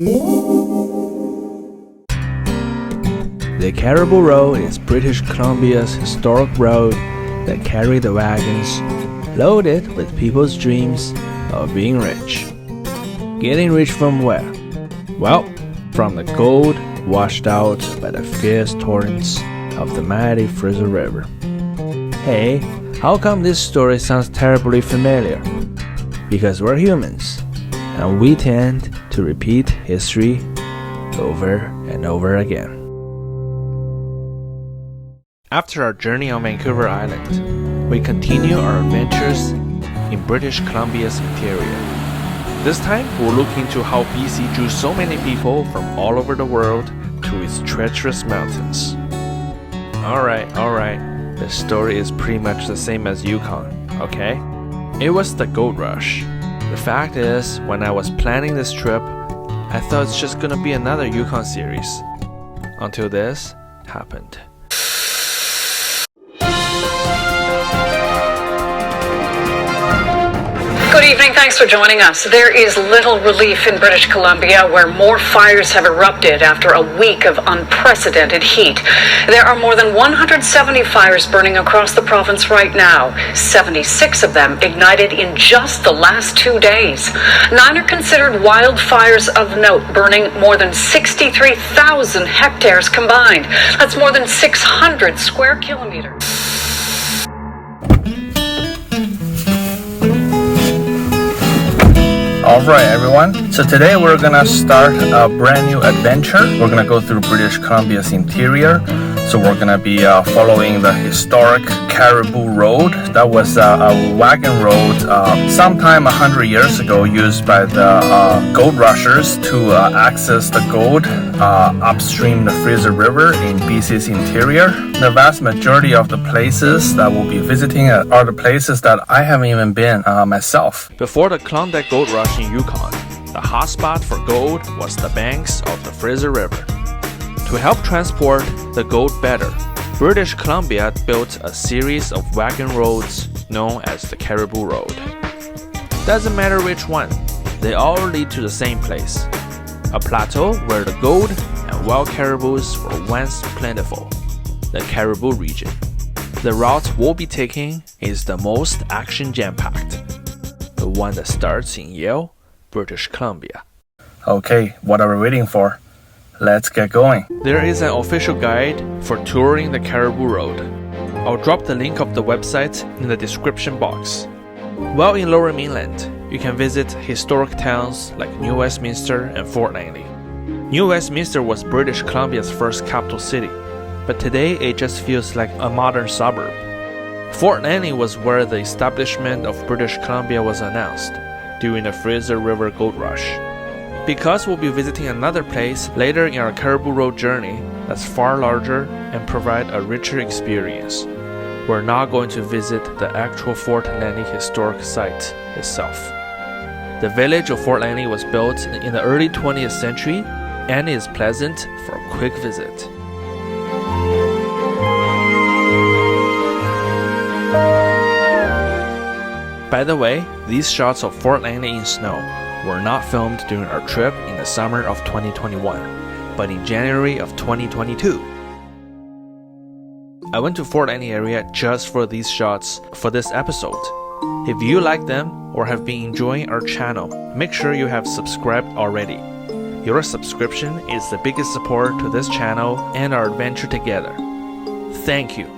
The Cariboo Road is British Columbia's historic road that carried the wagons loaded with people's dreams of being rich. Getting rich from where? Well, from the gold washed out by the fierce torrents of the mighty Fraser River. Hey, how come this story sounds terribly familiar? Because we're humans, and we tend to repeat history over and over again. After our journey on Vancouver Island, we continue our adventures in British Columbia's interior. This time, we'll look into how BC drew so many people from all over the world to its treacherous mountains. Alright, the story is pretty much the same as Yukon, okay? It was the gold rush. The fact is, when I was planning this trip, I thought it's just gonna be another Yukon series. Until this happened. Good evening, thanks for joining us. There is little relief in British Columbia, where more fires have erupted after a week of unprecedented heat. There are more than 170 fires burning across the province right now, 76 of them ignited in just the last 2 days. 9 are considered wildfires of note, burning more than 63,000 hectares combined. That's more than 600 square kilometers. Alright everyone, so today we're gonna start a brand new adventure. We're gonna go through British Columbia's interior. So we're gonna be following the historic Cariboo Road. That was a wagon road sometime 100 years ago, used by the gold rushers to access the gold upstream the Fraser River in BC's interior. The vast majority of the places that we'll be visiting are the places that I haven't even been myself. Before the Klondike Gold Rush in Yukon, the hotspot for gold was the banks of the Fraser River. To help transport the gold better, British Columbia built a series of wagon roads known as the Cariboo Road. Doesn't matter which one, they all lead to the same place, a plateau where the gold and wild caribous were once plentiful, the Cariboo region. The route we'll be taking is the most action jam-packed, the one that starts in Yale, British Columbia. Okay, what are we waiting for? Let's get going. There is an official guide for touring the Cariboo Road. I'll drop the link of the website in the description box. While in Lower Mainland, you can visit historic towns like New Westminster and Fort Langley. New Westminster was British Columbia's first capital city, but today it just feels like a modern suburb. Fort Langley was where the establishment of British Columbia was announced during the Fraser River Gold Rush. Because we'll be visiting another place later in our Cariboo Road journey that's far larger and provide a richer experience, we're not going to visit the actual Fort Langley historic site itself. The village of Fort Langley was built in the early 20th century and is pleasant for a quick visit. By the way, these shots of Fort Langley in snow were not filmed during our trip in the summer of 2021, but in January of 2022. I went to Fort Langley area just for these shots for this episode. If you like them or have been enjoying our channel, make sure you have subscribed already. Your subscription is the biggest support to this channel and our adventure together. Thank you.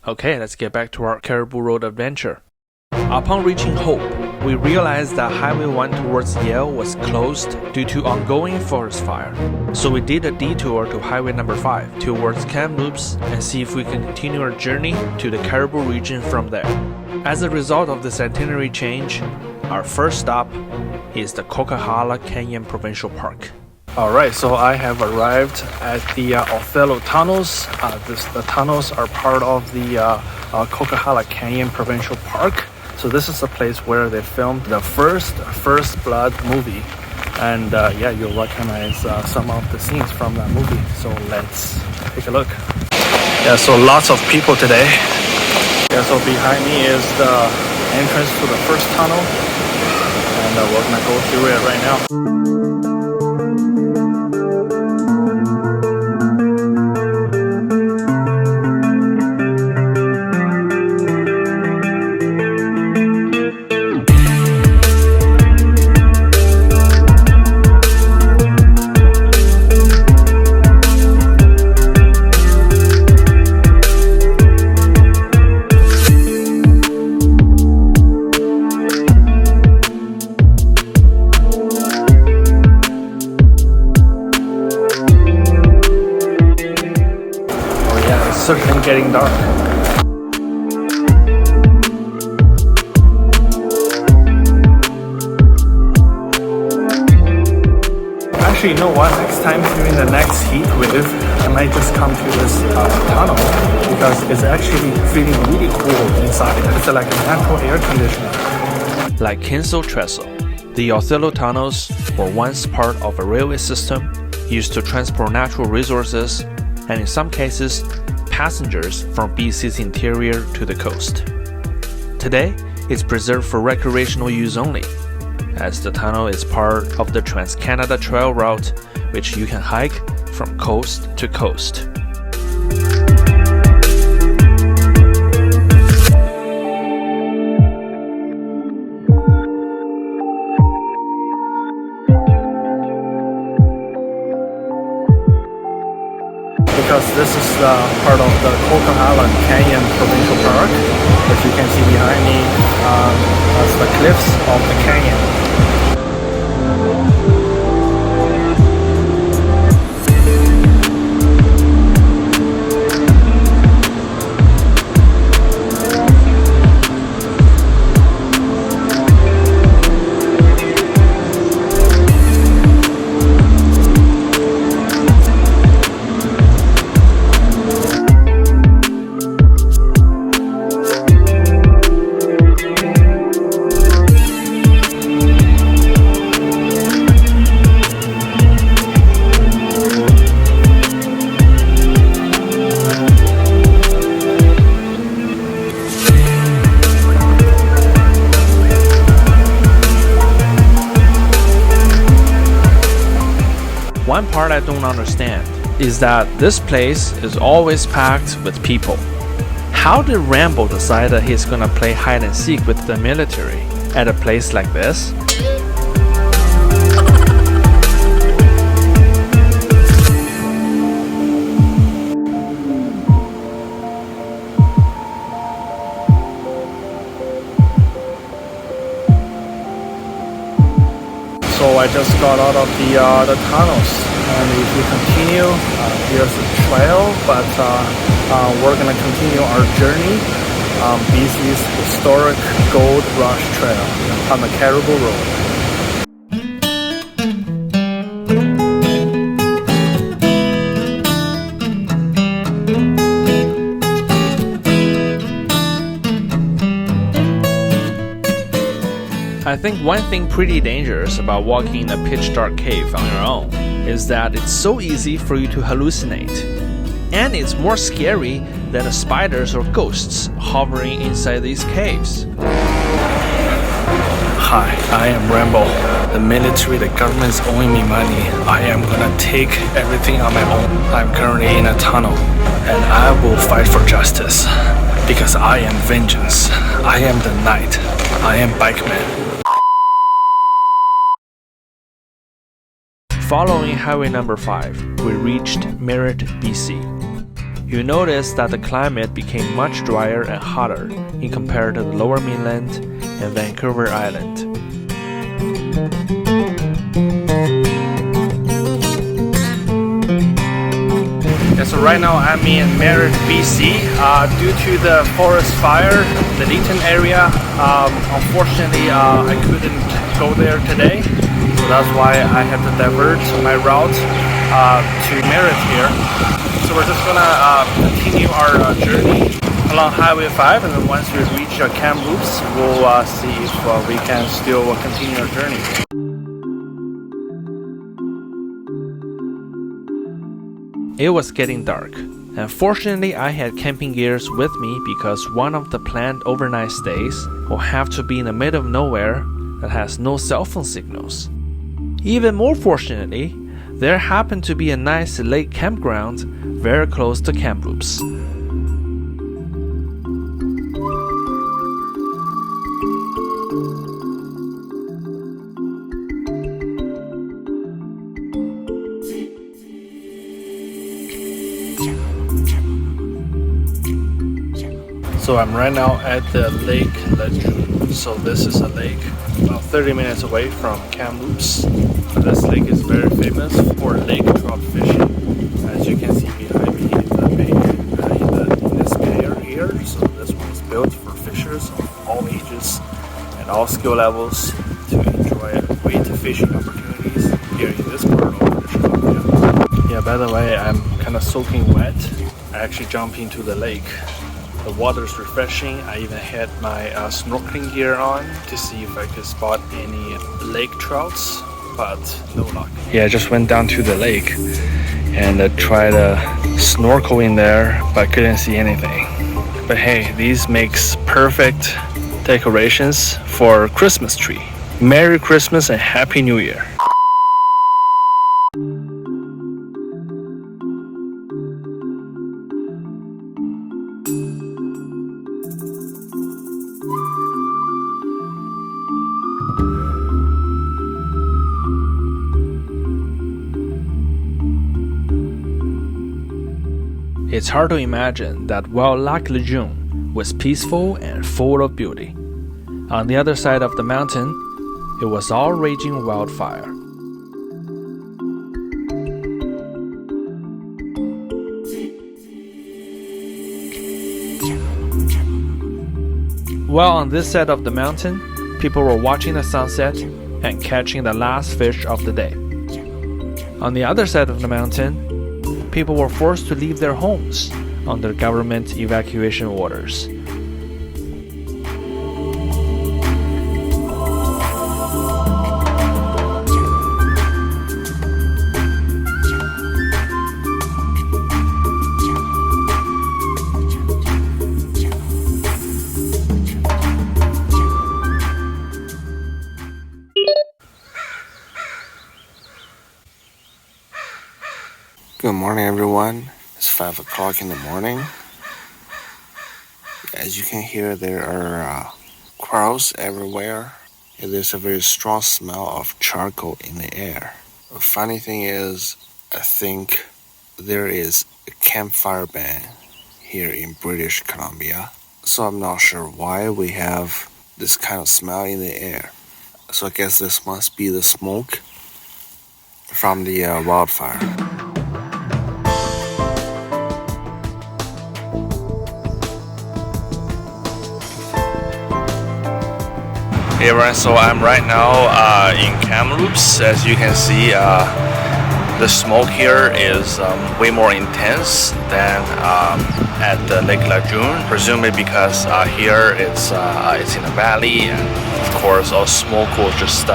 Okay, let's get back to our Cariboo Road adventure. Upon reaching Hope, we realized that Highway 1 towards Yale was closed due to ongoing forest fire. So we did a detour to Highway number 5 towards Kamloops and see if we can continue our journey to the Cariboo region from there. As a result of this itinerary change, our first stop is the Coquihalla Canyon Provincial Park. Alright, so I have arrived at the Othello Tunnels. The tunnels are part of the Coquihalla Canyon Provincial Park. So this is the place where they filmed the first Blood movie. And yeah, you'll recognize some of the scenes from that movie. So let's take a look. Yeah, so lots of people today. Yeah, So behind me is the entrance to the first tunnel, and we're gonna go through it right now. Certainly getting dark. Actually, you know what? Next time during the next heat wave, I might just come to this tunnel because it's actually feeling really cool inside. It's like a natural air conditioner. Like Kinsel Trestle, the Othello Tunnels were once part of a railway system used to transport natural resources and, in some cases, passengers from BC's interior to the coast. Today, it's preserved for recreational use only, as the tunnel is part of the Trans-Canada Trail route, which you can hike from coast to coast. Because this is part of the Coquihalla Canyon Provincial Park. As you can see behind me, that's the cliffs of the canyon. One part I don't understand is that this place is always packed with people. How did Rambo decide that he's gonna play hide and seek with the military at a place like this? So I just got out of the tunnels, and if we continue, here's the trail, but we're gonna continue our journey on BC's historic Gold Rush Trail on the Cariboo Road. I think one thing pretty dangerous about walking in a pitch dark cave on your own is that it's so easy for you to hallucinate. And it's more scary than the spiders or ghosts hovering inside these caves. Hi, I am Rambo. The military, the government's owing me money. I am gonna take everything on my own. I'm currently in a tunnel, and I will fight for justice. Because I am vengeance. I am the knight. I am Bikeman. Following highway number 5, we reached Merritt, BC. You notice that the climate became much drier and hotter in compared to the lower mainland and Vancouver Island. Yeah, so right now I'm in Merritt, BC. Due to the forest fire, the Le Jeune area, unfortunately I couldn't go there today. So that's why I had to divert my route to Merritt here. So we're just gonna continue our journey along Highway 5, and then once we reach Kamloops, we'll see if we can still continue our journey. It was getting dark, And fortunately, I had camping gears with me because one of the planned overnight stays will have to be in the middle of nowhere that has no cell phone signals. Even more fortunately, there happened to be a nice lake campground very close to Kamloops. So I'm right now at the Lac La Jeune. So this is a lake about 30 minutes away from Kamloops. This lake is very famous for lake trout fishing. As you can see behind me, the bay in this pier here. So this one is built for fishers of all ages and all skill levels to enjoy great fishing opportunities here in this part of British Columbia. Yeah, by the way, I'm kind of soaking wet. I actually jumped into the lake. The water is refreshing. I even had my snorkeling gear on to see if I could spot any lake trouts, but no luck. Yeah, I just went down to the lake and tried to snorkel in there, but couldn't see anything. But hey, these makes perfect decorations for a Christmas tree. Merry Christmas and Happy New Year. It's hard to imagine that while Lac Le Jeune was peaceful and full of beauty, on the other side of the mountain, it was all raging wildfire. While on this side of the mountain, people were watching the sunset and catching the last fish of the day. On the other side of the mountain, people were forced to leave their homes under government evacuation orders. Good morning, everyone. It's 5 o'clock in the morning. As you can hear, there are crows everywhere. There's a very strong smell of charcoal in the air. The funny thing is, I think there is a campfire ban here in British Columbia. So I'm not sure why we have this kind of smell in the air. So I guess this must be the smoke from the wildfire. Hey everyone, so I'm right now in Kamloops. As you can see, the smoke here is way more intense than at the Lac La Jeune, presumably because here it's in a valley, and of course all smoke will just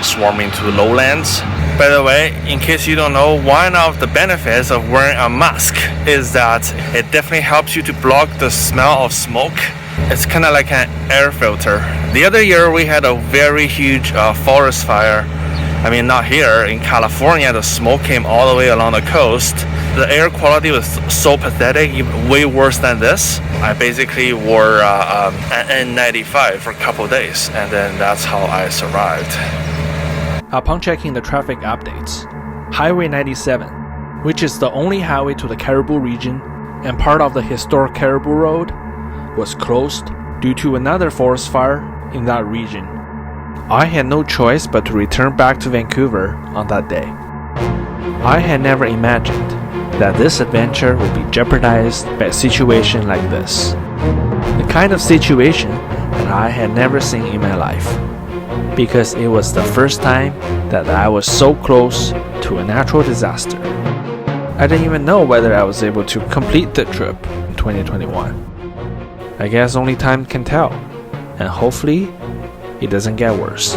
swarm into lowlands. By the way, in case you don't know, one of the benefits of wearing a mask is that it definitely helps you to block the smell of smoke. It's kind of like an air filter. The other year we had a very huge forest fire. I mean, not here. In California, the smoke came all the way along the coast. The air quality was so pathetic, even way worse than this. I basically wore an N95 for a couple of days, and then that's how I survived. Upon checking the traffic updates, Highway 97, which is the only highway to the Cariboo region and part of the historic Cariboo Road, was closed due to another forest fire in that region. I had no choice but to return back to Vancouver on that day. I had never imagined that this adventure would be jeopardized by a situation like this. The kind of situation that I had never seen in my life, because it was the first time that I was so close to a natural disaster. I didn't even know whether I was able to complete the trip in 2021. I guess only time can tell, and hopefully it doesn't get worse.